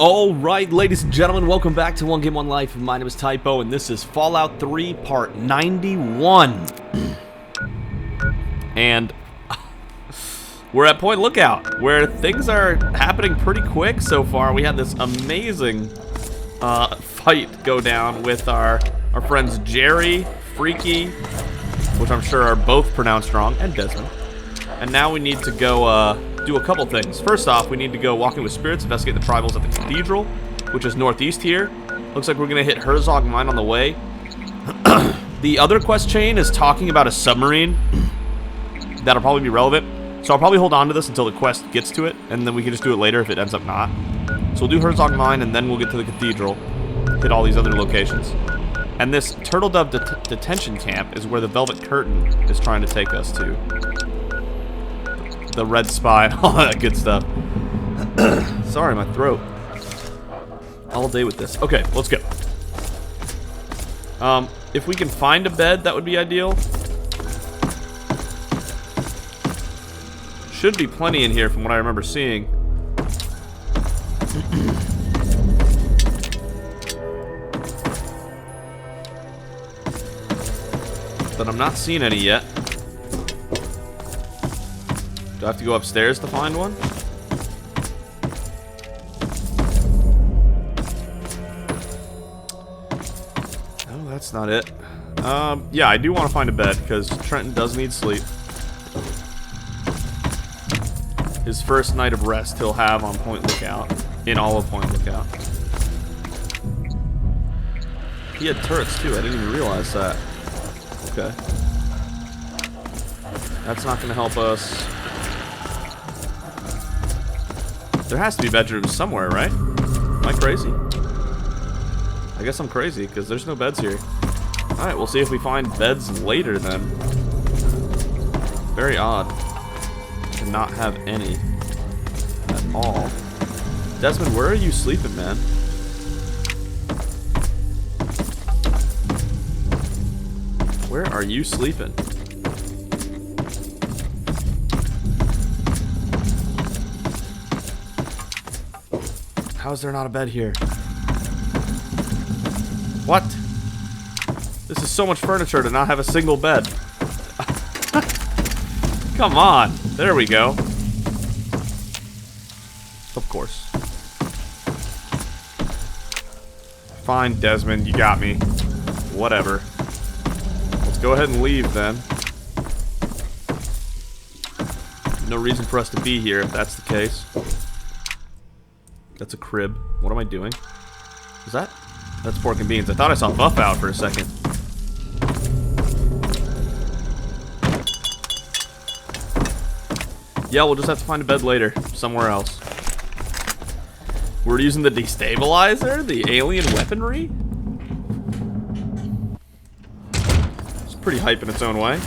Alright, ladies and gentlemen, welcome back to 1Game1Life. My name is Typo, and this is Fallout 3 Part 91. And we're at Point Lookout, where things are happening pretty quick so far. We had this amazing fight go down with our friends Jerry, Freaky, which I'm sure are both pronounced wrong, and Desmond. And now we need to go do a couple things. First off, we need to go Walking with Spirits, investigate the tribals at the cathedral, which is northeast here. Looks like we're gonna hit Herzog Mine on the way. The other quest chain is talking about a submarine that'll probably be relevant. So I'll probably hold on to this until the quest gets to it, and then we can just do it later if it ends up not. So we'll do Herzog Mine, and then we'll get to the cathedral, hit all these other locations. And this Turtle Dove detention camp is where the Velvet Curtain is trying to take us to. The red spine, all that good stuff. Sorry, my throat. All day with this. Okay, let's go. If we can find a bed, that would be ideal. Should be plenty in here from what I remember seeing. But I'm not seeing any yet. Do I have to go upstairs to find one? Oh, that's not it. Yeah, I do want to find a bed because Trenton does need sleep. His first night of rest he'll have on Point Lookout. In all of Point Lookout. He had turrets too, I didn't even realize that. Okay. That's not going to help us. There has to be bedrooms somewhere, right? Am I crazy? I guess I'm crazy, because there's no beds here. Alright, we'll see if we find beds later then. Very odd to not have any at all. Desmond, where are you sleeping, man? Where are you sleeping? How is there not a bed here? What? This is so much furniture to not have a single bed. Come on. There we go. Of course. Fine, Desmond. You got me. Whatever. Let's go ahead and leave then. No reason for us to be here if that's the case. That's a crib. What am I doing? Is that? That's pork and beans. I thought I saw Buff out for a second. Yeah, we'll just have to find a bed later. Somewhere else. We're using the destabilizer? The alien weaponry? It's pretty hype in its own way.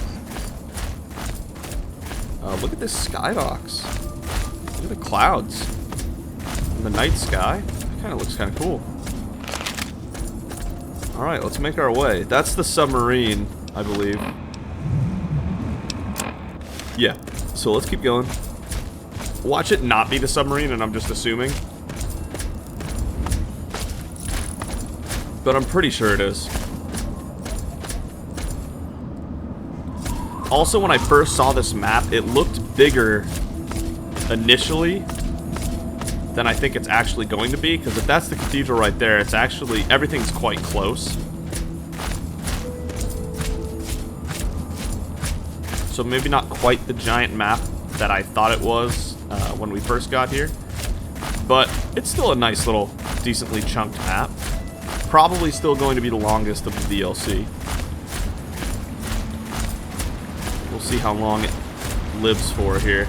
Look at this skybox. Look at the clouds. The night sky. It kind of looks kind of cool. Alright, let's make our way. That's the submarine, I believe. Yeah, so let's keep going. Watch it not be the submarine, and I'm just assuming. But I'm pretty sure it is. Also, when I first saw this map, it looked bigger initially than I think it's actually going to be, because if that's the cathedral right there, it's actually, everything's quite close. So maybe not quite the giant map that I thought it was when we first got here, but it's still a nice little, decently chunked map. Probably still going to be the longest of the DLC. We'll see how long it lives for here.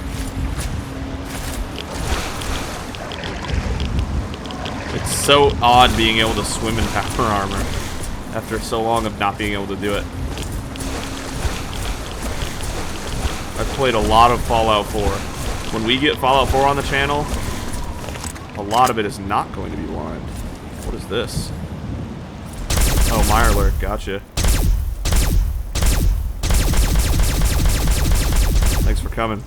It's so odd being able to swim in power armor after so long of not being able to do it. I've played a lot of Fallout 4. When we get Fallout 4 on the channel, a lot of it is not going to be blind. What is this? Oh, Mirelurk, gotcha. Thanks for coming.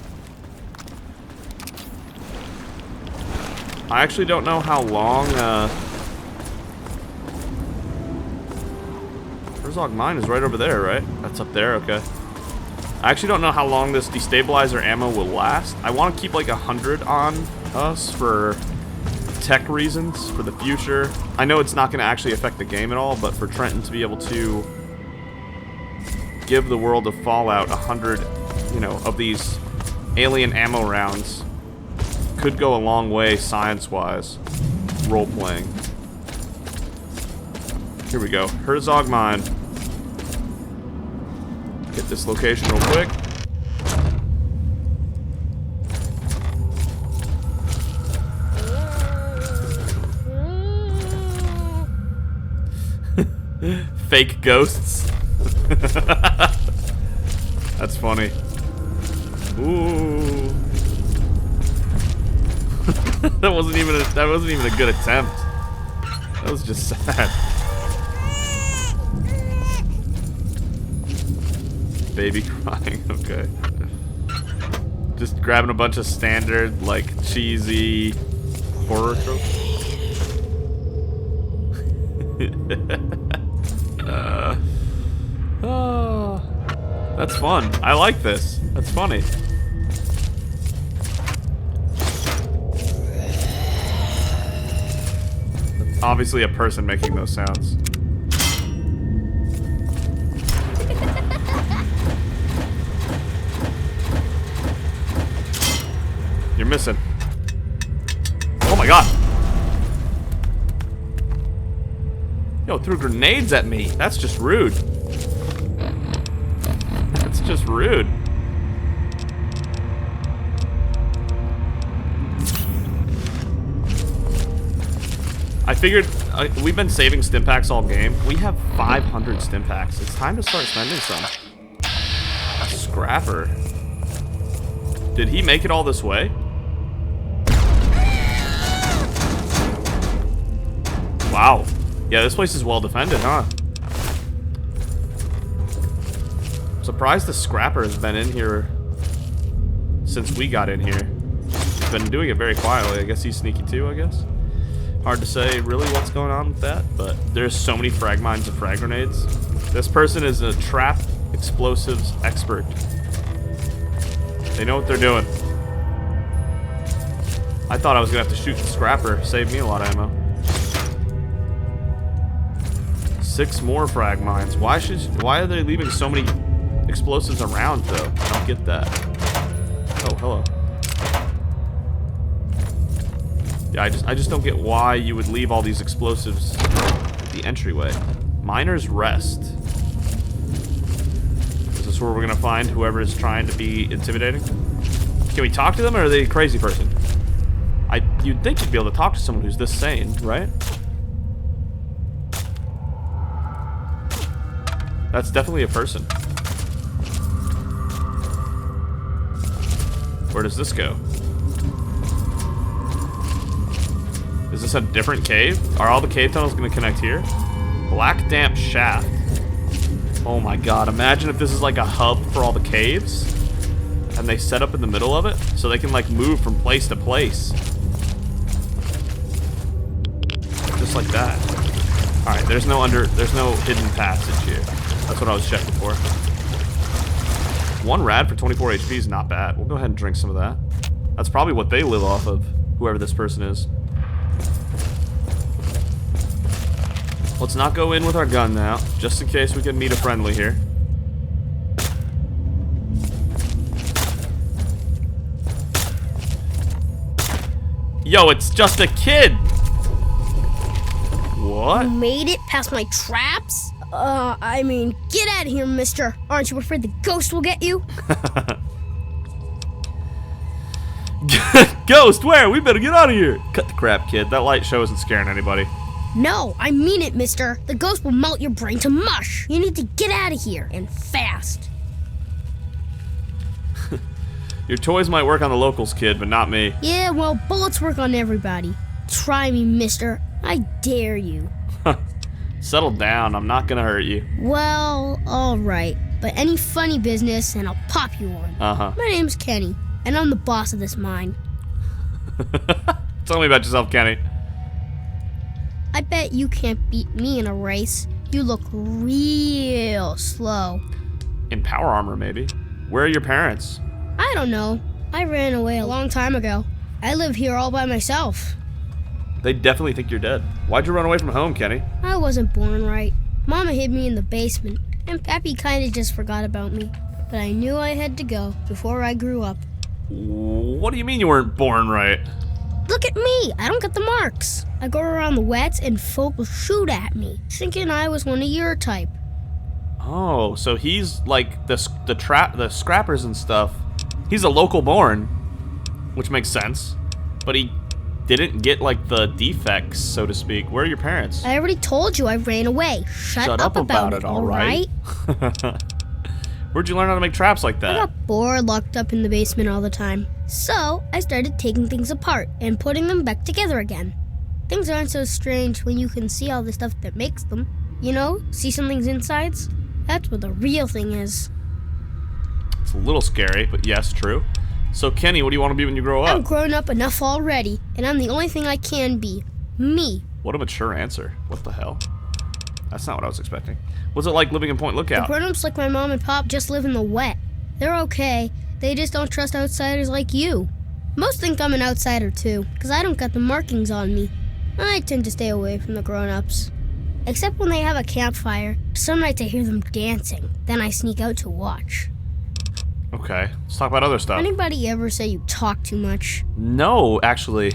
I actually don't know how long, Herzog mine is right over there, right? That's up there, okay. I actually don't know how long this destabilizer ammo will last. I want to keep like 100 on us for tech reasons, for the future. I know it's not going to actually affect the game at all, but for Trenton to be able to give the world of Fallout 100, you know, of these alien ammo rounds could go a long way science-wise, role-playing. Here we go. Herzog mine. Get this location real quick. Fake ghosts. That's funny. Ooh. that wasn't even a good attempt. That was just sad. Baby crying, okay. Just grabbing a bunch of standard, like, cheesy horror tropes. Oh, that's fun. I like this. That's funny. That's obviously a person making those sounds. You're missing. Oh my god. Yo, threw grenades at me. That's just rude. That's just rude. I figured we've been saving stim packs all game. We have 500 stim packs. It's time to start spending some. A scrapper. Did he make it all this way? Wow. Yeah, this place is well defended, huh? I'm surprised the scrapper has been in here since we got in here. He's been doing it very quietly. I guess he's sneaky too, I guess. Hard to say really what's going on with that, but there's so many frag mines and frag grenades. This person is a trap explosives expert. They know what they're doing. I thought I was gonna have to shoot the scrapper. Save me a lot of ammo. 6 more frag mines. Why are they leaving so many explosives around though? I don't get that. Oh, hello. Yeah, I just don't get why you would leave all these explosives at the entryway. Miner's Rest. Is this where we're gonna find whoever is trying to be intimidating? Can we talk to them, or are they a crazy person? You'd think you'd be able to talk to someone who's this sane, right? That's definitely a person. Where does this go? Is this a different cave? Are all the cave tunnels gonna connect here? Black damp shaft. Oh my god, imagine if this is like a hub for all the caves and they set up in the middle of it so they can like move from place to place. Just like that. Alright, there's no hidden passage here. That's what I was checking for. 1 rad for 24 HP is not bad. We'll go ahead and drink some of that. That's probably what they live off of, whoever this person is. Let's not go in with our gun now, just in case we can meet a friendly here. Yo, it's just a kid! What? You made it past my traps? I mean, get out of here, mister. Aren't you afraid the ghost will get you? Ghost, where? We better get out of here. Cut the crap, kid. That light show isn't scaring anybody. No, I mean it, mister. The ghost will melt your brain to mush. You need to get out of here, and fast. Your toys might work on the locals, kid, but not me. Yeah, well, bullets work on everybody. Try me, mister. I dare you. Settle down. I'm not gonna hurt you. Well, alright. But any funny business, and I'll pop you one. Uh-huh. My name's Kenny, and I'm the boss of this mine. Tell me about yourself, Kenny. I bet you can't beat me in a race. You look real slow. In power armor, maybe. Where are your parents? I don't know. I ran away a long time ago. I live here all by myself. They definitely think you're dead. Why'd you run away from home, Kenny? I wasn't born right. Mama hid me in the basement, and Pappy kinda just forgot about me. But I knew I had to go before I grew up. What do you mean you weren't born right? Look at me! I don't get the marks. I go around the wets and folk will shoot at me, thinking I was one of your type. Oh, so he's like the scrappers and stuff. He's a local born, which makes sense. But he didn't get like the defects, so to speak. Where are your parents? I already told you I ran away. Shut up about it, all right? Where'd you learn how to make traps like that? I got bored locked up in the basement all the time. So I started taking things apart and putting them back together again. Things aren't so strange when you can see all the stuff that makes them. You know, see something's insides? That's what the real thing is. It's a little scary, but yes, true. So Kenny, what do you want to be when you grow up? I'm grown up enough already, and I'm the only thing I can be. Me. What a mature answer. What the hell? That's not what I was expecting. What's it like living in Point The Lookout? grown-ups like my mom and pop just live in the wet. They're okay. They just don't trust outsiders like you. Most think I'm an outsider too, because I don't got the markings on me. I tend to stay away from the grown-ups. Except when they have a campfire. Some nights I hear them dancing. Then I sneak out to watch. Okay, let's talk about other stuff. Anybody ever say you talk too much? No, actually.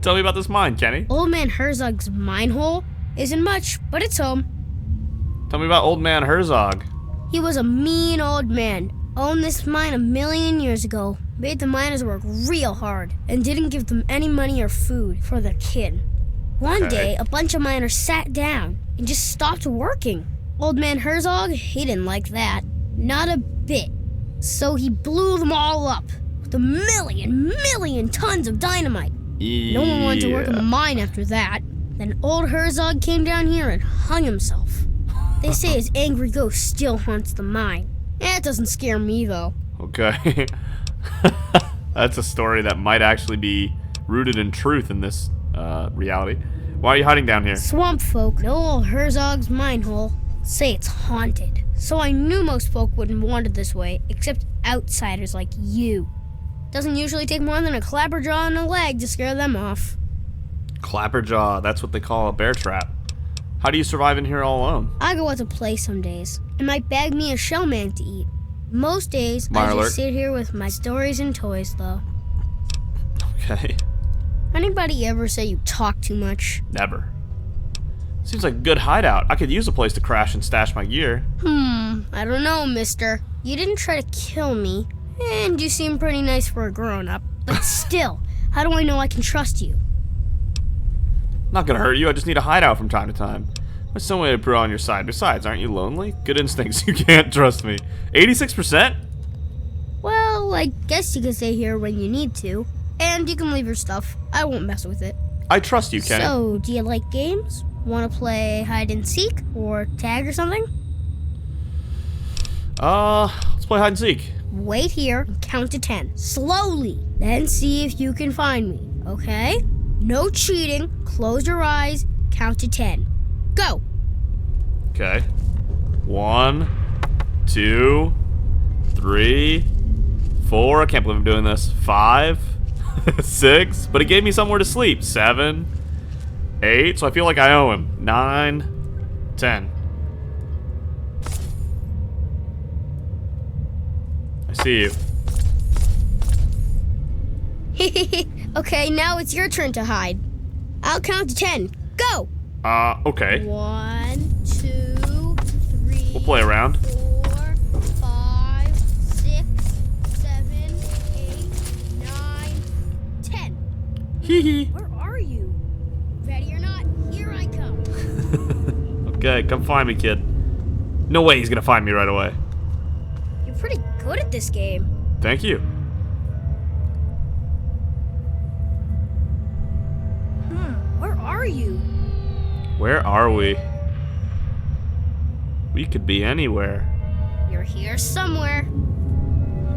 Tell me about this mine, Kenny. Old Man Herzog's mine hole isn't much, but it's home. Tell me about Old Man Herzog. He was a mean old man. Owned this mine 1,000,000 years ago. Made the miners work real hard and didn't give them any money or food for their kid. One day, a bunch of miners sat down and just stopped working. Old Man Herzog, he didn't like that. Not a bit. So he blew them all up with 1,000,000 tons of dynamite. No one wanted to work in the mine after that. Then old Herzog came down here and hung himself. They say his angry ghost still haunts the mine. That doesn't scare me, though. Okay. That's a story that might actually be rooted in truth in this reality. Why are you hiding down here? Swamp folk know old Herzog's mine hole. Say it's haunted. So I knew most folk wouldn't want it this way, except outsiders like you. Doesn't usually take more than a clapperjaw and a leg to scare them off. Clapperjaw, that's what they call a bear trap. How do you survive in here all alone? I go out to play some days, and might bag me a shellman to eat. Most days, Minor I alert. just sit here with my stories and toys, though. Okay. Anybody ever say you talk too much? Never. Seems like a good hideout. I could use a place to crash and stash my gear. I don't know, mister. You didn't try to kill me, and you seem pretty nice for a grown-up. But still, how do I know I can trust you? Not gonna hurt you, I just need a hideout from time to time. There's some way to put on your side. Besides, aren't you lonely? Good instincts, you can't trust me. 86%? Well, I guess you can stay here when you need to. And you can leave your stuff. I won't mess with it. I trust you, Kenny. So, do you like games? Want to play hide and seek? Or tag or something? Let's play hide and seek. Wait here and count to 10. Slowly. Then see if you can find me. Okay? No cheating. Close your eyes. Count to 10. Go. Okay. 1, 2, 3, 4. I can't believe I'm doing this. 5, 6. But it gave me somewhere to sleep. 7, 8. So I feel like I owe him. 9, 10. I see you. Okay, now it's your turn to hide. I'll count to 10. Go. Okay. 1, 2, 3. We'll play around. 4, 5, 6, 7, 8, 9, 10. Hee hee. Where are you? Ready or not, here I come. Okay, come find me, kid. No way he's gonna find me right away. You're pretty good at this game. Thank you. Where are you? Where are we? We could be anywhere. You're here somewhere.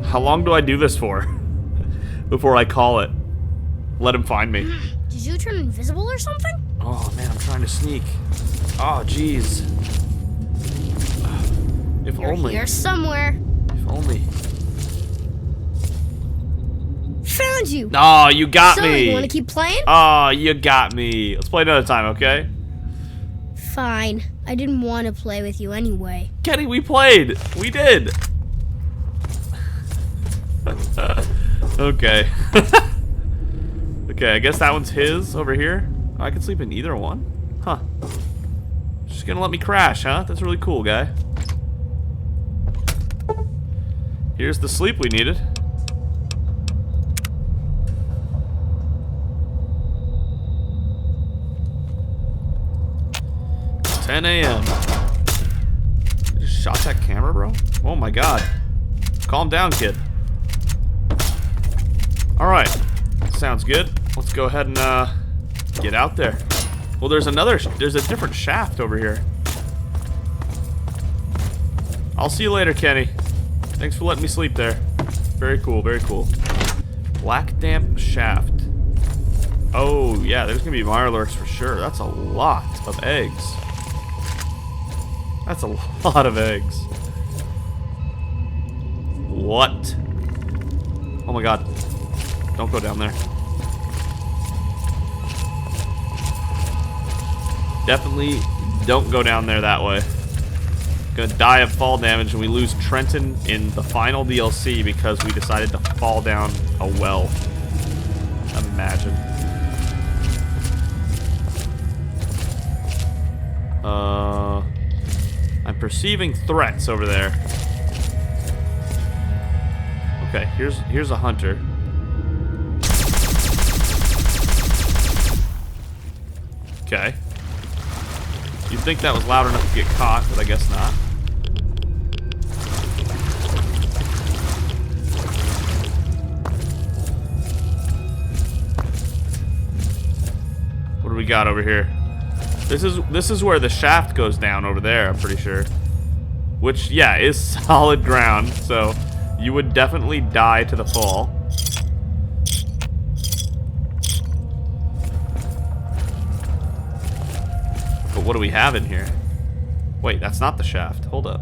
How long do I do this for? Before I call it? let him find me. Did you turn invisible or something? Oh man, I'm trying to sneak. Oh jeez. If You're only. here somewhere. If only. Found you. Oh, you got So, me. you want to keep playing? Oh, you got me. Let's play another time, okay? Fine. I didn't want to play with you anyway. Kenny, we played. We did. Okay. Okay, I guess that one's his over here. Oh, I can sleep in either one. Huh. Just gonna let me crash, huh? That's really cool, guy. Here's the sleep we needed. It's 10 a.m. You just shot that camera, bro? Oh my god. Calm down, kid. Alright. Sounds good. Let's go ahead and get out there. Well, there's a different shaft over here. I'll see you later, Kenny. Thanks for letting me sleep there. Very cool, very cool. Black damp shaft. Oh, yeah, there's gonna be Mirelurks for sure. That's a lot of eggs. That's a lot of eggs. What? Oh my god. Don't go down there. Definitely don't go down there that way. Gonna die of fall damage, and we lose Trenton in the final DLC because we decided to fall down a well. Imagine. I'm perceiving threats over there. Okay, here's a hunter. Okay. You'd think that was loud enough to get caught, but I guess not. What do we got over here? This is where the shaft goes down over there, I'm pretty sure. Which, yeah, is solid ground, so you would definitely die to the fall. But what do we have in here? Wait, that's not the shaft. Hold up.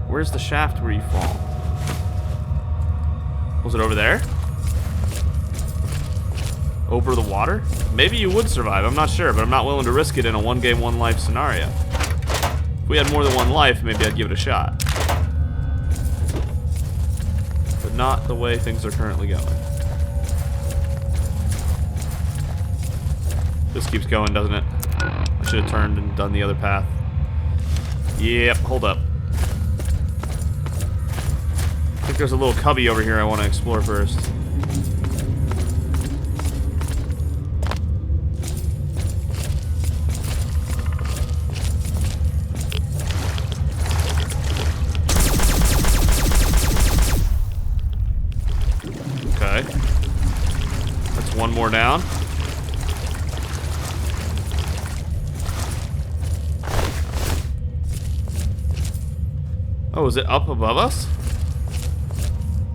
Where's the shaft where you fall? Was it over there? Over the water? Maybe you would survive, I'm not sure, but I'm not willing to risk it in a 1Game1Life scenario. If we had more than one life, maybe I'd give it a shot. But not the way things are currently going. This keeps going, doesn't it? I should have turned and done the other path. Yep, hold up. I think there's a little cubby over here I want to explore first. Okay. That's one more down. Oh, is it up above us?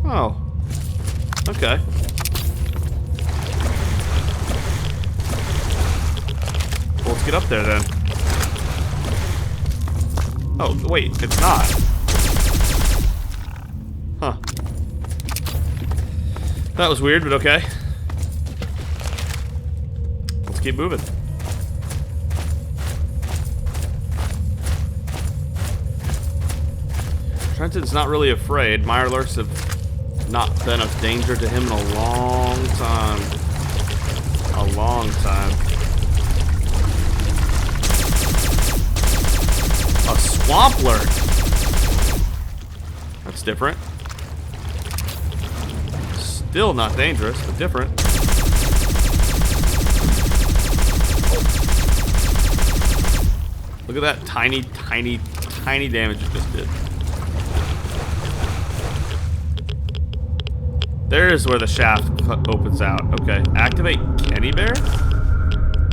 Oh. Okay. Well, let's get up there then. Oh, wait, it's not. Huh. That was weird, but okay. Let's keep moving. Trenton's not really afraid. Mirelurks have not been of danger to him in a long time. A long time. A swamp lurk. That's different. Still not dangerous, but different. Look at that tiny, tiny, tiny damage it just did. There's where the shaft opens out. Okay, activate Kenny Bear?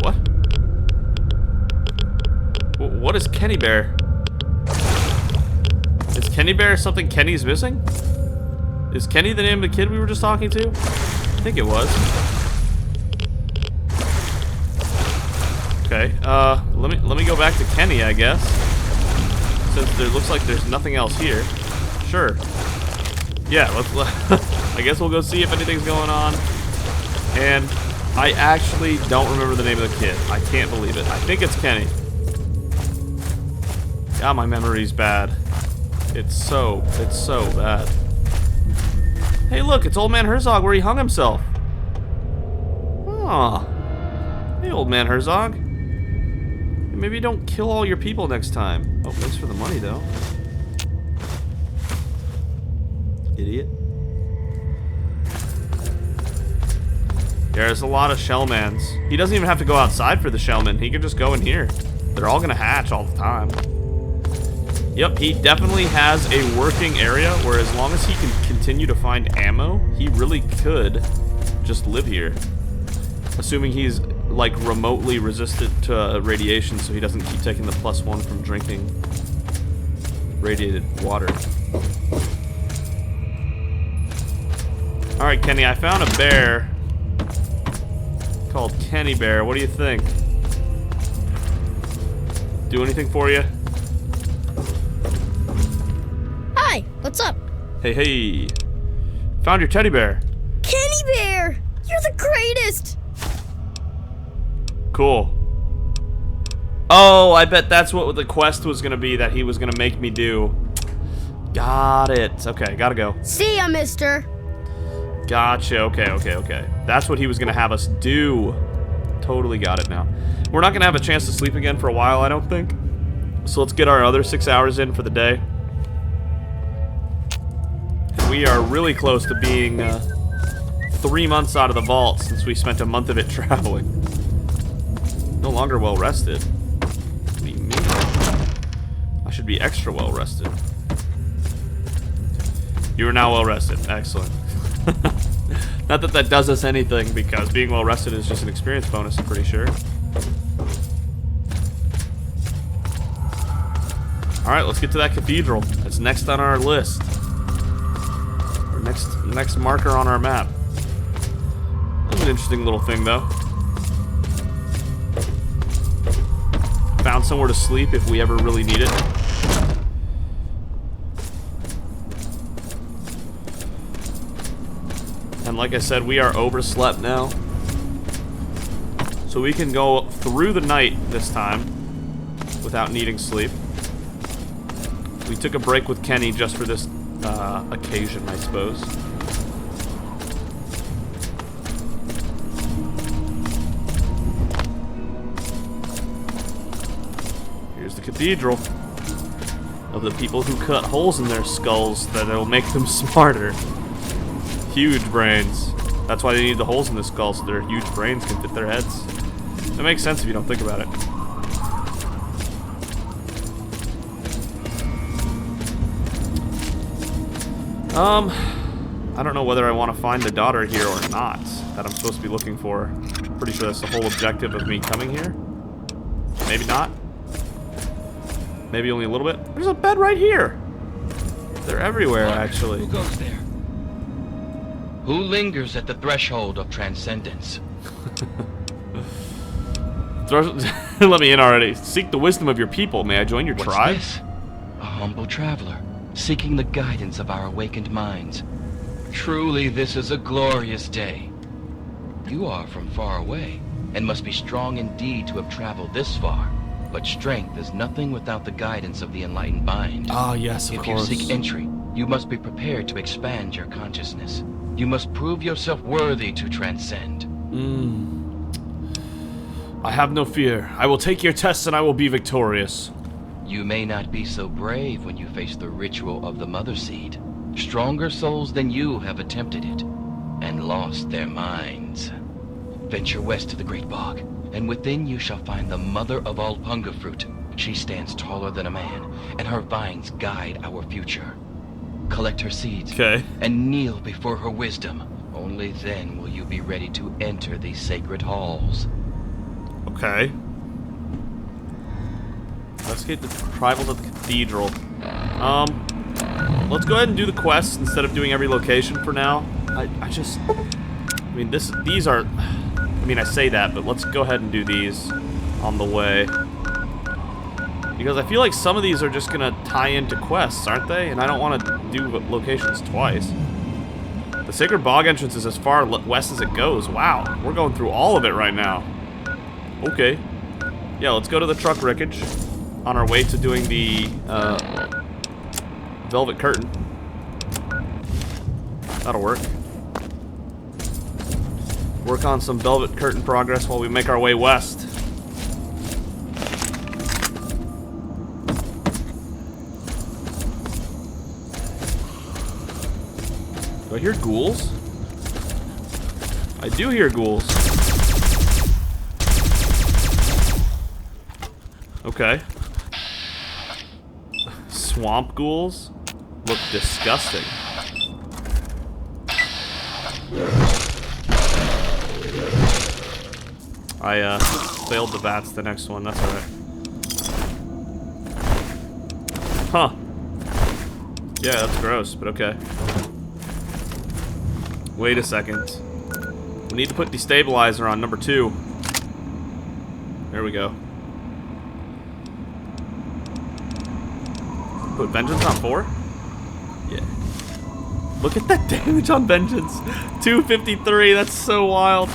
What? What is Kenny Bear? Is Kenny Bear something Kenny's missing? Is Kenny the name of the kid we were just talking to? think it was. Okay, let me go back to Kenny, I guess. Since there looks like there's nothing else here. Sure. Yeah, I guess we'll go see if anything's going on. And I actually don't remember the name of the kid. I can't believe it. I think it's Kenny. God, my memory's bad. It's so bad. Hey, look, it's Old Man Herzog where he hung himself. Aw. Hey, Old Man Herzog. Maybe don't kill all your people next time. Oh, thanks for the money, though. Idiot. There's a lot of shellmans. He doesn't even have to go outside for the shellman. He can just go in here. They're all gonna hatch all the time. Yep, he definitely has a working area where as long as he can continue to find ammo, he really could just live here. Assuming he's like remotely resistant to radiation so he doesn't keep taking the +1 from drinking radiated water. Alright, Kenny, I found a bear called Kenny Bear. What do you think? Do anything for you? Hi, what's up? Hey, hey. Found your teddy bear. Kenny Bear! You're the greatest! Cool. Oh, I bet that's what the quest was gonna be that he was gonna make me do. Got it. Okay, gotta go. See ya, mister. Gotcha. Okay. That's what he was gonna have us do. Totally got it now. We're not gonna have a chance to sleep again for a while, I don't think. So let's get our other 6 hours in for the day. We are really close to being 3 months out of the vault since we spent a month of it traveling. No longer well rested. What do you mean? I should be extra well rested. You are now well rested. Excellent. Not that that does us anything, because being well rested is just an experience bonus, I'm pretty sure. Alright, let's get to that cathedral. That's next on our list. Or next marker on our map. That was an interesting little thing, though. Found somewhere to sleep if we ever really need it. And like I said, we are overslept now. So we can go through the night this time without needing sleep. We took a break with Kenny just for this occasion, I suppose. Here's the cathedral of the people who cut holes in their skulls that will make them smarter. Huge brains. That's why they need the holes in the skull, so their huge brains can fit their heads. That makes sense if you don't think about it. I don't know whether I want to find the daughter here or not, that I'm supposed to be looking for. Pretty sure that's the whole objective of me coming here. Maybe not. Maybe only a little bit. There's a bed right here. They're everywhere, actually. Who goes there? Who lingers at the threshold of transcendence? Let me in already. Seek the wisdom of your people. May I join your tribe? What's this? A humble traveler, seeking the guidance of our awakened minds. Truly, this is a glorious day. You are from far away, and must be strong indeed to have traveled this far. But strength is nothing without the guidance of the enlightened mind. Ah, yes, of course. If you seek entry, you must be prepared to expand your consciousness. You must prove yourself worthy to transcend. I have no fear. I will take your tests and I will be victorious. You may not be so brave when you face the ritual of the Mother Seed. Stronger souls than you have attempted it, and lost their minds. Venture west to the Great Bog, and within you shall find the mother of all punga fruit. She stands taller than a man, and her vines guide our future. Collect her seeds, and kneel before her wisdom. Only then will you be ready to enter these sacred halls. Okay. Investigate the tribals at the cathedral. Let's go ahead and do the quests instead of doing every location for now. I just... I mean, these are... I mean, I say that, but let's go ahead and do these on the way. Because I feel like some of these are just gonna tie into quests, aren't they? And I don't want to do locations twice. The Sacred Bog entrance is as far west as it goes. Wow, we're going through all of it right now. Okay. Yeah, let's go to the truck wreckage on our way to doing the Velvet Curtain. That'll work. Work on some Velvet Curtain progress while we make our way west. Do I hear ghouls? I do hear ghouls. Okay. Swamp ghouls look disgusting. I failed the VATS the next one, that's alright. Huh. Yeah, that's gross, but okay. Wait a second. We need to put destabilizer on number 2. There we go. Put Vengeance on 4? Yeah. Look at that damage on Vengeance. 253, that's so wild.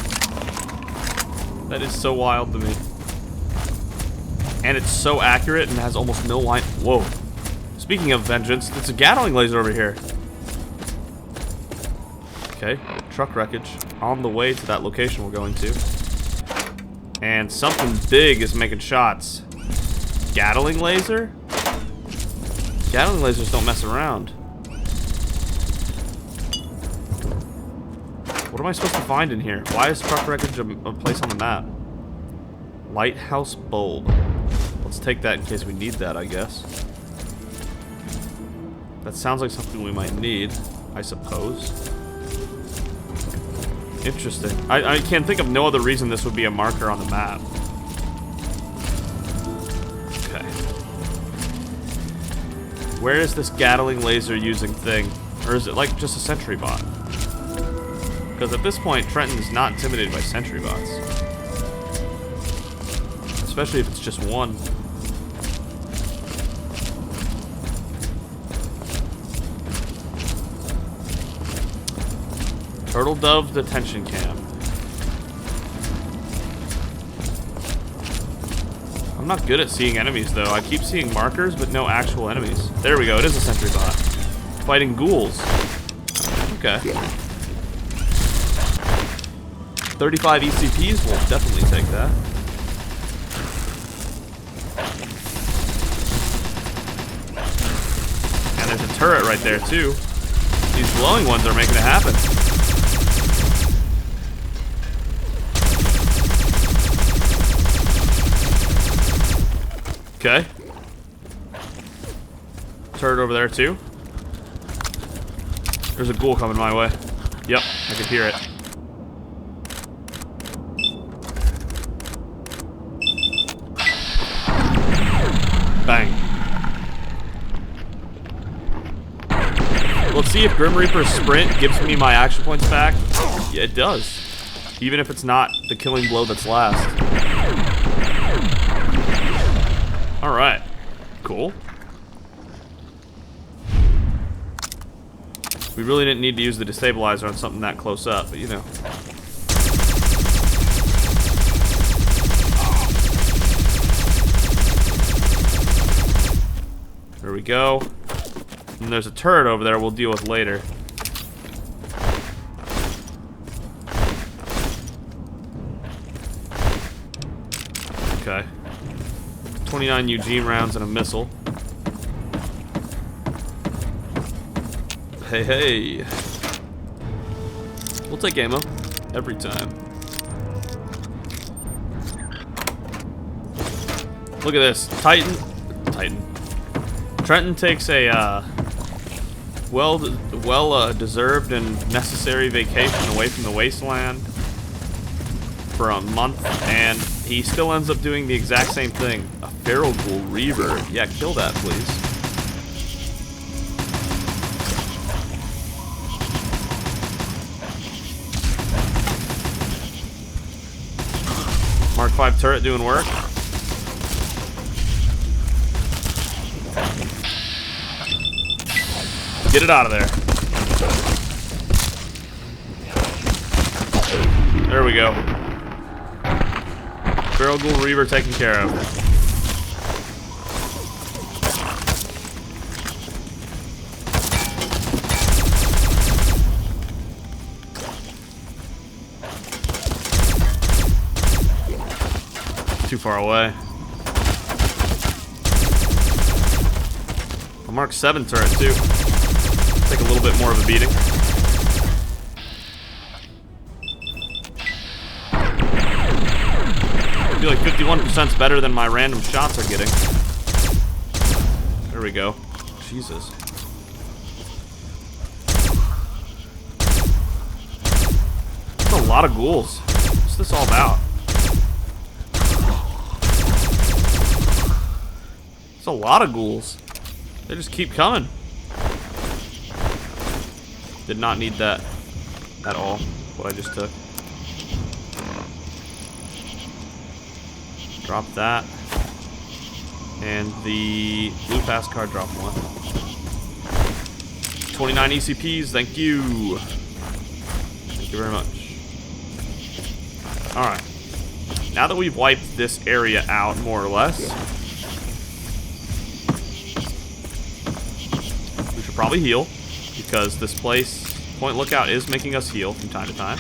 That is so wild to me. And it's so accurate and has almost no line. Whoa. Speaking of Vengeance, there's a Gatling laser over here. Okay, truck wreckage on the way to that location we're going to. And something big is making shots. Gatling laser? Gatling lasers don't mess around. What am I supposed to find in here? Why is truck wreckage a place on the map? Lighthouse bulb. Let's take that in case we need that, I guess. That sounds like something we might need, I suppose. Interesting. I can't think of no other reason this would be a marker on the map. Okay. Where is this Gatling laser using thing? Or is it like just a sentry bot? Because at this point, Trenton is not intimidated by sentry bots. Especially if it's just one. Turtle Dove detention camp. I'm not good at seeing enemies though. I keep seeing markers, but no actual enemies. There we go, it is a sentry bot. Fighting ghouls. Okay. 35 ECPs will definitely take that. And there's a turret right there too. These glowing ones are making it happen. Okay. Turret over there too. There's a ghoul coming my way. Yep, I can hear it. Bang. Let's see if Grim Reaper's sprint gives me my action points back. Yeah, it does. Even if it's not the killing blow that's last. Alright. Cool. We really didn't need to use the destabilizer on something that close up, but you know. There we go. And there's a turret over there we'll deal with later. Okay. 29 Eugene rounds and a missile. Hey, hey. We'll take ammo. Every time. Look at this. Titan. Trenton takes a well-deserved and necessary vacation away from the wasteland for a month, and he still ends up doing the exact same thing. A feral ghoul reaver. Yeah, kill that, please. Mark 5 turret doing work. Get it out of there. There we go. Feral Ghoul Reaver taken care of. Too far away. A Mark 7 turret too. Take a little bit more of a beating. I feel like 51% is better than my random shots are getting. There we go. Jesus. That's a lot of ghouls. What's this all about? It's a lot of ghouls. They just keep coming. Did not need that at all, what I just took. Drop that. And the blue pass card drop 1. 29 ECPs, thank you. Thank you very much. Alright. Now that we've wiped this area out, more or less, we should probably heal. Because this place, Point Lookout, is making us heal from time to time.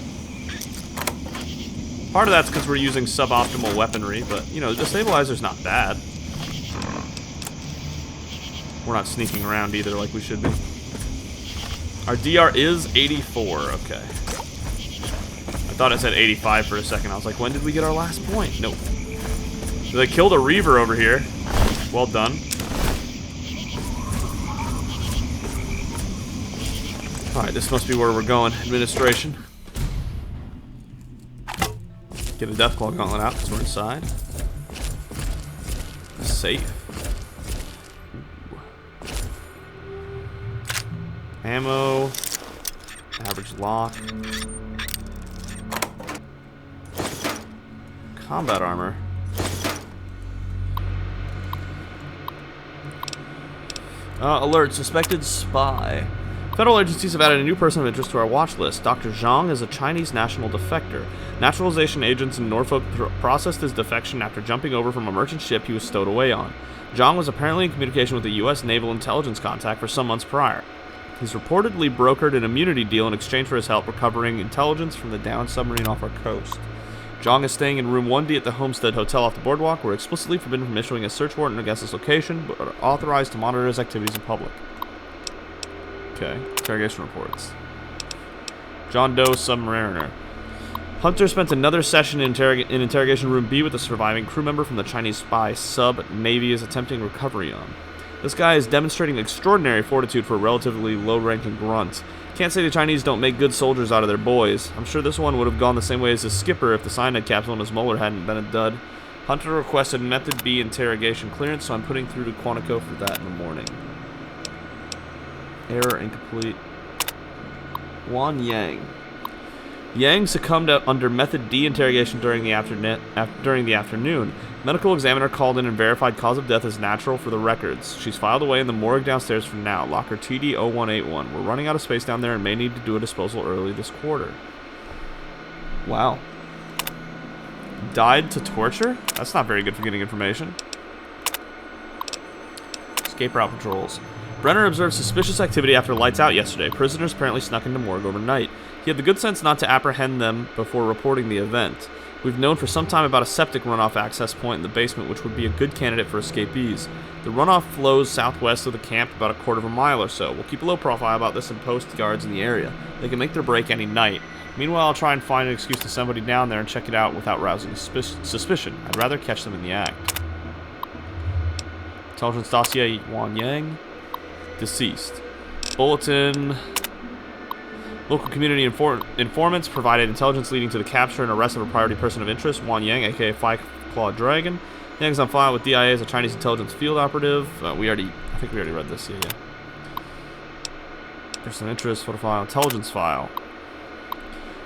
Part of that's because we're using suboptimal weaponry, but, you know, the stabilizer's not bad. We're not sneaking around either like we should be. Our DR is 84, okay. I thought it said 85 for a second. I was like, when did we get our last point? Nope. So they killed a Reaver over here. Well done. Alright, this must be where we're going. Administration. Get a Deathclaw Gauntlet out because we're inside. Safe. Ooh. Ammo. Average lock. Combat armor. Alert, suspected spy. Federal agencies have added a new person of interest to our watch list. Dr. Zhang is a Chinese national defector. Naturalization agents in Norfolk processed his defection after jumping over from a merchant ship he was stowed away on. Zhang was apparently in communication with a U.S. naval intelligence contact for some months prior. He's reportedly brokered an immunity deal in exchange for his help recovering intelligence from the downed submarine off our coast. Zhang is staying in room 1D at the Homestead Hotel off the boardwalk. We're explicitly forbidden from issuing a search warrant against his location, but are authorized to monitor his activities in public. Okay, interrogation reports. John Doe, Submariner. Hunter spent another session in interrogation room B with a surviving crew member from the Chinese spy sub Navy is attempting recovery on. This guy is demonstrating extraordinary fortitude for a relatively low-ranking grunt. Can't say the Chinese don't make good soldiers out of their boys. I'm sure this one would have gone the same way as his skipper if the cyanide capsule in his molar hadn't been a dud. Hunter requested Method B interrogation clearance, so I'm putting through to Quantico for that in the morning. Error incomplete. Wan Yang. Yang succumbed under Method D interrogation during the afternoon. Medical examiner called in and verified cause of death as natural for the records. She's filed away in the morgue downstairs for now. Locker TD-0181. We're running out of space down there and may need to do a disposal early this quarter. Wow. Died to torture? That's not very good for getting information. Escape route patrols. Brenner observed suspicious activity after lights out yesterday. Prisoners apparently snuck into morgue overnight. He had the good sense not to apprehend them before reporting the event. We've known for some time about a septic runoff access point in the basement, which would be a good candidate for escapees. The runoff flows southwest of the camp about a quarter of a mile or so. We'll keep a low profile about this and post guards in the area. They can make their break any night. Meanwhile, I'll try and find an excuse to send somebody down there and check it out without rousing suspicion. I'd rather catch them in the act. Intelligence dossier, Wan Yang. Deceased. Bulletin. Local community informants provided intelligence leading to the capture and arrest of a priority person of interest, Wan Yang, aka Five-Clawed Dragon. Yang's on file with DIA as a Chinese intelligence field operative. I think we already read this, yeah. Person of interest, photo file, intelligence file.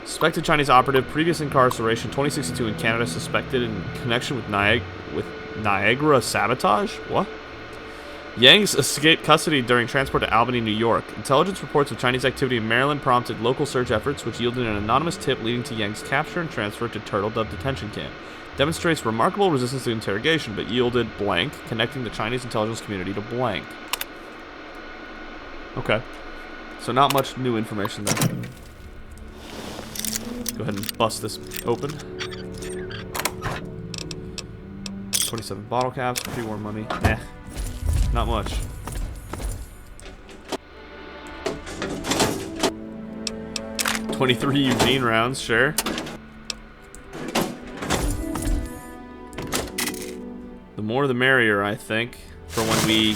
Suspected Chinese operative, previous incarceration, 2062 in Canada, suspected in connection with Niagara sabotage? What? Yang's escaped custody during transport to Albany, New York. Intelligence reports of Chinese activity in Maryland prompted local search efforts, which yielded an anonymous tip leading to Yang's capture and transfer to Turtle Dove Detention Camp. Demonstrates remarkable resistance to interrogation, but yielded blank, connecting the Chinese intelligence community to blank. Okay. So not much new information there. Go ahead and bust this open. 27 bottle caps, pre-war money. Nah. Not much. $23 Eugene rounds, sure. The more the merrier, I think. For when we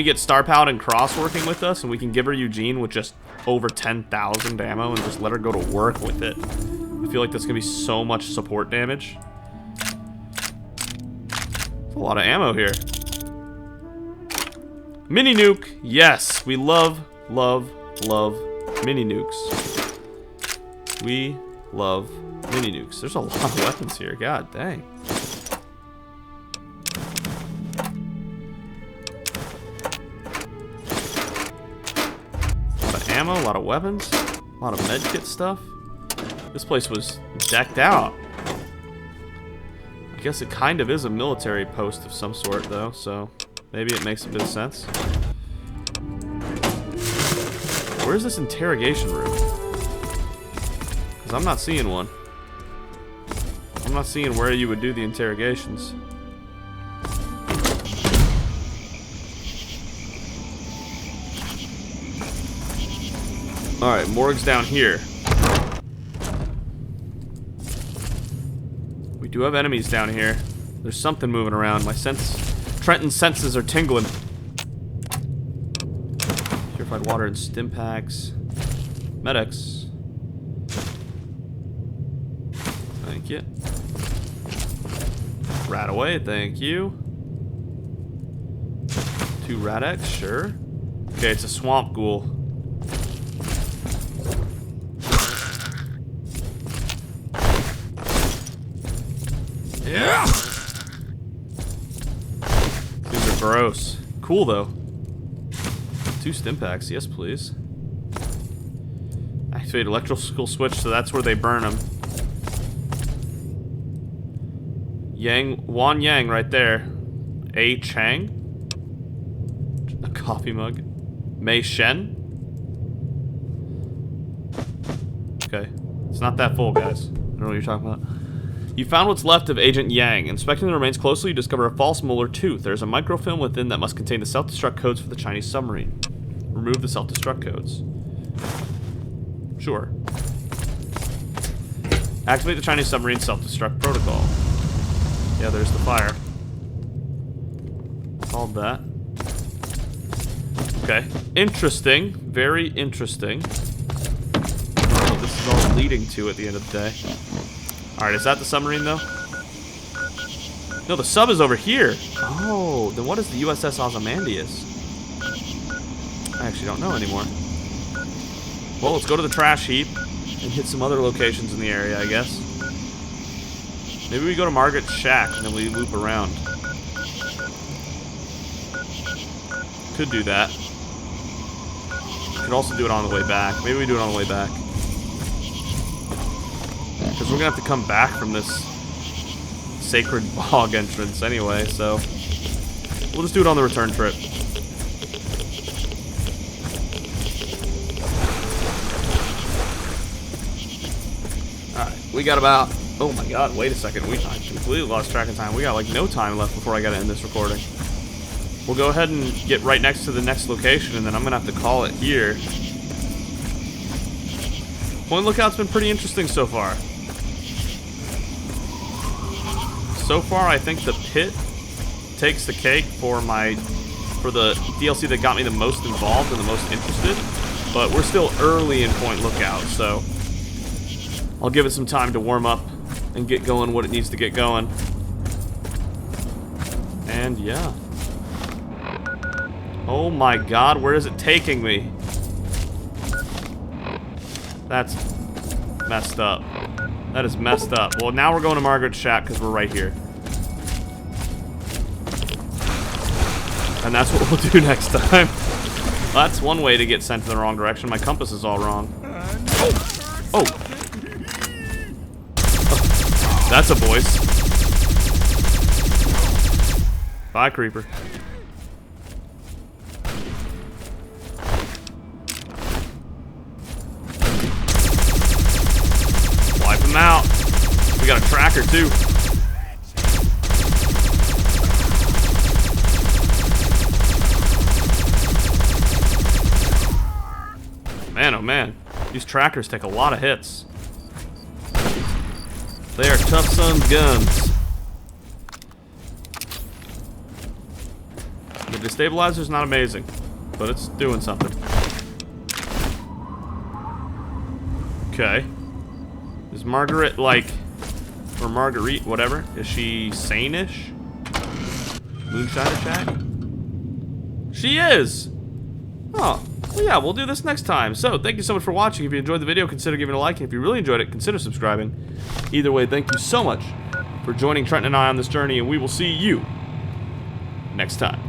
get Star Pout and Cross working with us, and we can give her Eugene with just over 10,000 ammo and just let her go to work with it. I feel like that's gonna be so much support damage. A lot of ammo here. Mini nuke. Yes, we love mini nukes. We love mini nukes. There's a lot of weapons here. God dang. A lot of ammo, a lot of weapons, a lot of medkit stuff. This place was decked out. I guess it kind of is a military post of some sort, though, so maybe it makes a bit of sense. Where's this interrogation room? Because I'm not seeing one. I'm not seeing where you would do the interrogations. Alright, Morgue's down here. We do have enemies down here. There's something moving around. Trenton's senses are tingling. Purified water and stim packs. Medics. Thank you. Rat away, thank you. 2 Radex, sure. Okay, it's a swamp ghoul. Yeah. These are gross. Cool though. 2 stim packs, yes please. Activate electrical switch, so that's where they burn them. Wan Yang right there. A Chang. A coffee mug. Mei Shen. Okay. It's not that full, guys. I don't know what you're talking about. You found what's left of Agent Yang. Inspecting the remains closely, you discover a false molar tooth. There's a microfilm within that must contain the self-destruct codes for the Chinese submarine. Remove the self-destruct codes. Sure. Activate the Chinese submarine self-destruct protocol. Yeah, there's the fire. Called that. Okay. Interesting. Very interesting. I don't know what this is all leading to at the end of the day. Alright, is that the submarine, though? No, the sub is over here. Oh, then what is the USS Ozymandias? I actually don't know anymore. Well, let's go to the trash heap and hit some other locations in the area, I guess. Maybe we go to Margaret's shack and then we loop around. Could do that. Could also do it on the way back. Maybe we do it on the way back. Because we're going to have to come back from this sacred bog entrance anyway, so we'll just do it on the return trip. Alright, we got about... Oh my god, wait a second. I completely lost track of time. We got like no time left before I gotta end this recording. We'll go ahead and get right next to the next location, and then I'm gonna have to call it here. Point Lookout's been pretty interesting so far. So far, I think the pit takes the cake for the DLC that got me the most involved and the most interested. But we're still early in Point Lookout, so I'll give it some time to warm up and get going what it needs to get going. And yeah. Oh my god, where is it taking me? That's messed up. That is messed up. Well, now we're going to Margaret's shack because we're right here. And that's what we'll do next time. Well, that's one way to get sent in the wrong direction. My compass is all wrong. Oh. That's a voice. Bye, creeper. Wipe him out. We got a tracker, too. Man, oh man. These trackers take a lot of hits. They are tough son guns. The destabilizer's not amazing, but it's doing something. Okay. Is Margaret, like, or Marguerite, whatever, is she sane-ish? Moonshiner Shack? She is! Oh, well, yeah, we'll do this next time. So, thank you so much for watching. If you enjoyed the video, consider giving it a like. And if you really enjoyed it, consider subscribing. Either way, thank you so much for joining Trenton and I on this journey, and we will see you next time.